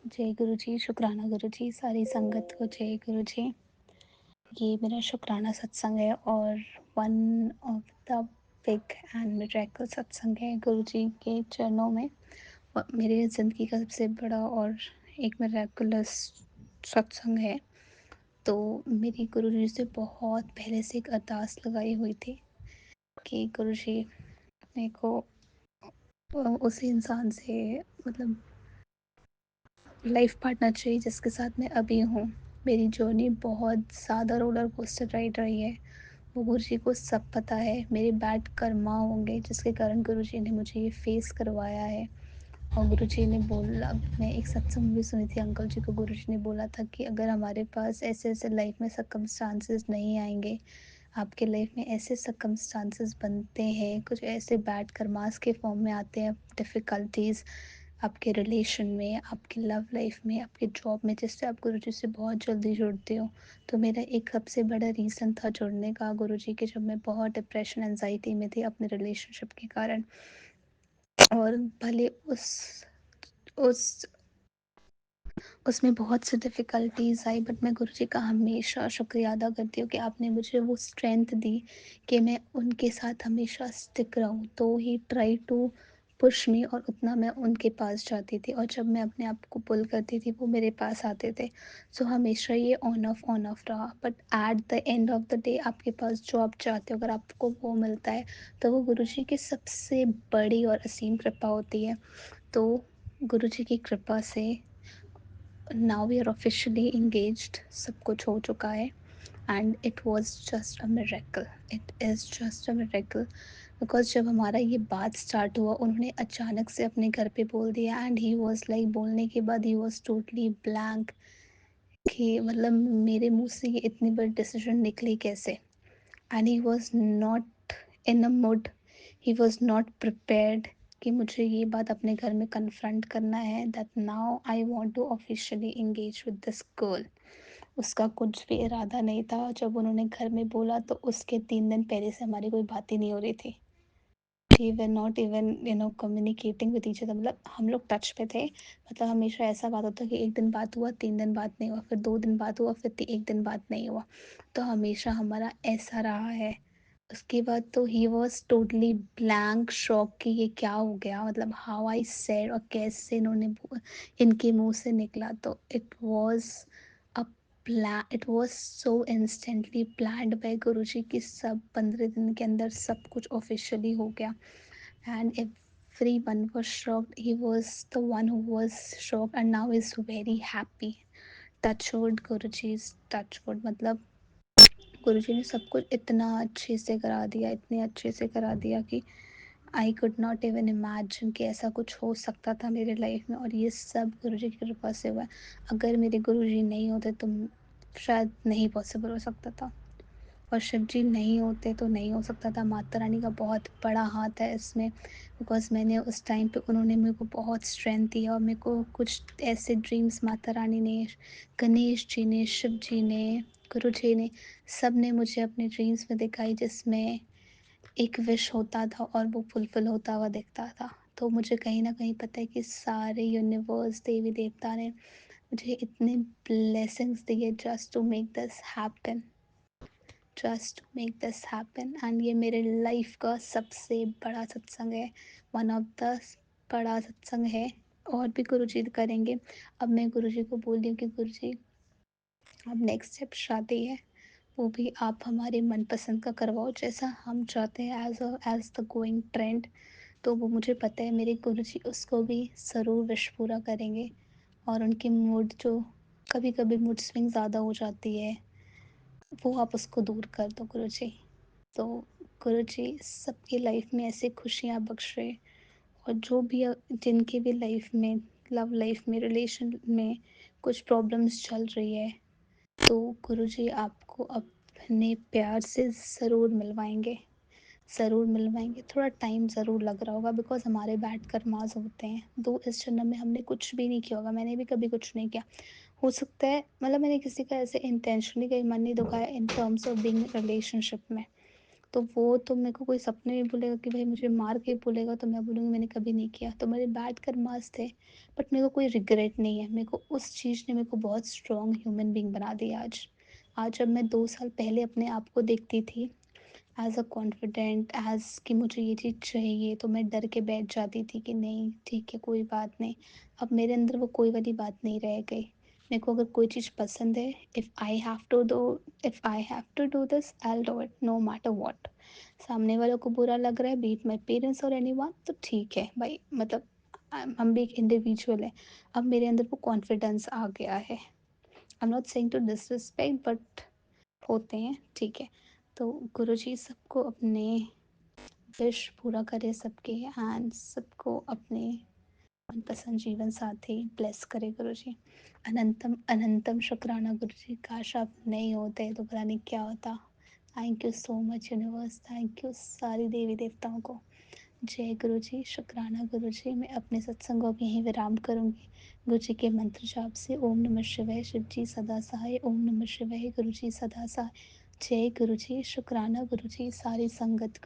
जय गुरु जी, शुक्राना गुरु जी, सारी संगत को जय गुरु जी। ये मेरा शुक्राना सत्संग है और one of the big and miracle सत्संग है गुरु जी के चरणों में। और मेरे ज़िंदगी का सबसे बड़ा और एक मिरेकुलस सत्संग है। तो मेरी गुरु जी से बहुत पहले से एक अरदास लगाई हुई थी कि गुरु जी मेरे को उस इंसान से मतलब लाइफ पार्टनर चाहिए जिसके साथ मैं अभी हूँ। मेरी जर्नी बहुत ज़्यादा रोलर कोस्टर राइड रही है। वो गुरुजी को सब पता है, मेरे बैड कर्मा होंगे जिसके कारण गुरुजी ने मुझे ये फेस करवाया है। और गुरुजी ने बोला, मैं एक सत्संग भी सुनी थी, अंकल जी को गुरुजी ने बोला था कि अगर हमारे पास ऐसे ऐसे लाइफ में सर्कमस्टांसेस नहीं आएंगे, आपके लाइफ में ऐसे सर्कमस्टांसेस बनते हैं, कुछ ऐसे बैड कर्मास के फॉर्म में आते हैं, डिफ़िकल्टीज़ आपके रिलेशन में, आपकी लव लाइफ में, आपकी जॉब में, जिससे आप गुरुजी से बहुत जल्दी जुड़ते हो। तो मेरा एक सबसे बड़ा रीज़न था जुड़ने का गुरुजी के, जब मैं बहुत डिप्रेशन एंजाइटी में थी अपने रिलेशनशिप के कारण। और भले उस उसमें बहुत सी डिफ़िकल्टीज़ आई, बट मैं गुरुजी का हमेशा शुक्रिया अदा करती हूँ कि आपने मुझे वो स्ट्रेंथ दी कि मैं उनके साथ हमेशा स्टिक रहूँ। तो ही ट्राई टू पुश मी, और उतना मैं उनके पास जाती थी, और जब मैं अपने आप को पुल करती थी वो मेरे पास आते थे। सो हमेशा ये ऑन ऑफ रहा। But at the end of the day आपके पास जो आप चाहते हो अगर आपको वो मिलता है, तो वो गुरुजी की सबसे बड़ी और असीम कृपा होती है। तो गुरुजी की कृपा से now we are officially engaged, सब कुछ हो चुका है। And it was just a miracle, it is just a miracle. Because जब हमारा ये बात स्टार्ट हुआ, उन्होंने अचानक से अपने घर पे बोल दिया, एंड ही वॉज लाइक, बोलने के बाद ही वॉज टोटली ब्लैंक कि मतलब मेरे मुंह से ये इतनी बड़ी डिसीजन निकली कैसे। And he was not in a mood, he was not prepared कि मुझे ये बात अपने घर में कन्फ्रंट करना है, that now I want to officially engage with this girl. उसका कुछ भी इरादा नहीं था। जब उन्होंने घर में बोला तो उसके 3 दिन पहले से हमारी कोई बात ही नहीं हो रही थी। We were not even communicating with each other. मतलब हम लोग टच पे थे, मतलब हमेशा ऐसा बात होता कि एक दिन बात हुआ, 3 दिन बात नहीं हुआ, फिर 2 दिन बात हुआ, फिर एक दिन बात नहीं हुआ। तो हमेशा हमारा ऐसा रहा है। उसके बाद तो he was totally blank shock कि ये क्या हो गया, मतलब हाउ आई सेड, और कैसे इनके मुंह से निकला। तो uh it was so instantly planned by Guruji की सब 15 दिन के अंदर सब कुछ ऑफिशियली हो गया। And everyone was shocked, he was the one who was shocked and now is very happy. Touch wood, guruji's touch wood, मतलब गुरुजी ने सब कुछ इतना अच्छे से करा दिया, इतने अच्छे से करा दिया कि I could not even imagine कि ऐसा कुछ हो सकता था मेरे लाइफ में। और ये सब गुरुजी की कृपा से हुआ है। अगर मेरे गुरुजी नहीं होते तो शायद नहीं पॉसिबल हो सकता था, और शिव जी नहीं होते तो नहीं हो सकता था। माता रानी का बहुत बड़ा हाथ है इसमें, बिकॉज मैंने उस टाइम पे, उन्होंने मेरे को बहुत स्ट्रेंथ दिया, और मेरे को कुछ ऐसे ड्रीम्स माता रानी ने, गणेश जी ने, शिव जी ने, गुरु जी ने, सब ने मुझे अपने ड्रीम्स में दिखाई, जिसमें एक विश होता था और वो फुलफिल होता हुआ दिखता था। तो मुझे कहीं ना कहीं पता है कि सारे यूनिवर्स, देवी देवता ने मुझे इतने ब्लेसिंग्स दिए just to make this happen, just make this happen. And ये मेरे लाइफ का सबसे बड़ा सत्संग है, वन ऑफ द बड़ा सत्संग है। और भी गुरुजी करेंगे। अब मैं गुरुजी को बोल रही हूँ कि गुरुजी, अब नेक्स्ट स्टेप शादी है, वो भी आप हमारे मनपसंद का करवाओ, जैसा हम चाहते हैं, एज द गोइंग ट्रेंड। तो वो मुझे पता है मेरे गुरुजी उसको भी ज़रूर विश पूरा करेंगे। और उनकी मूड जो कभी कभी मूड स्विंग ज़्यादा हो जाती है, वो आप उसको दूर कर दो गुरुजी। तो गुरुजी सबकी लाइफ में ऐसे खुशियाँ बख्शे, और जो भी जिनके भी लाइफ में, लव लाइफ में, रिलेशन में कुछ प्रॉब्लम्स चल रही है, तो गुरुजी आपको अपने प्यार से ज़रूर मिलवाएंगे, ज़रूर मिलवाएंगे। थोड़ा टाइम ज़रूर लग रहा होगा, बिकॉज हमारे बैठ कर माज होते हैं। दो इस जन्म में हमने कुछ भी नहीं किया होगा, मैंने भी कभी कुछ नहीं किया। हो सकता है, मतलब मैंने किसी का ऐसे इंटेंशनली कहीं मन नहीं दुखाया in terms of being relationship में। तो वो तो मेरे को कोई सपने में बोलेगा कि भाई मुझे मार के बोलेगा तो मैं बोलूँगी मैंने कभी नहीं किया। तो मेरे बैड कर्मास थे, बट मेरे को कोई रिग्रेट नहीं है। मेरे को उस चीज़ ने मेरे को बहुत स्ट्रॉन्ग ह्यूमन बीइंग बना दिया आज। आज जब मैं 2 साल पहले अपने आप को देखती थी एज़ अ कॉन्फिडेंट एज़ कि मुझे ये चीज़ चाहिए, तो मैं डर के बैठ जाती थी कि नहीं ठीक है कोई बात नहीं। अब मेरे अंदर वो कोई वाली बात नहीं रह गई। मेरे को अगर कोई चीज़ पसंद है, if I have to do this I will do it no matter what. सामने वालों को बुरा लग रहा है, बी इट माय पेरेंट्स और एनीवन, तो ठीक है भाई, मतलब हम भी एक इंडिविजुअल हैं। अब मेरे अंदर वो कॉन्फिडेंस आ गया है। I am not saying to disrespect, but होते हैं, ठीक है। तो गुरुजी सबको अपने विश पूरा करे सबके, एंड सबको अपने मनपसंद जीवन साथी ब्लेस करे गुरुजी। अनंतम अनंतम शुक्राना गुरुजी, काश आप नहीं होते तो पता नहीं क्या होता। Thank you so much universe, thank you सारी देवी देवताओं को। जय गुरु जी, शुक्राना गुरु जी। मैं अपने सत्संग को अब यहीं विराम करूंगी। गुरु जी के मंत्र जाप से ओम नमः शिवाय, शिव जी सदा सहाय, ओम नमः शिवाय, गुरु जी सदा सहाय। जय गुरु जी, शुक्राना गुरु जी, सारी संगत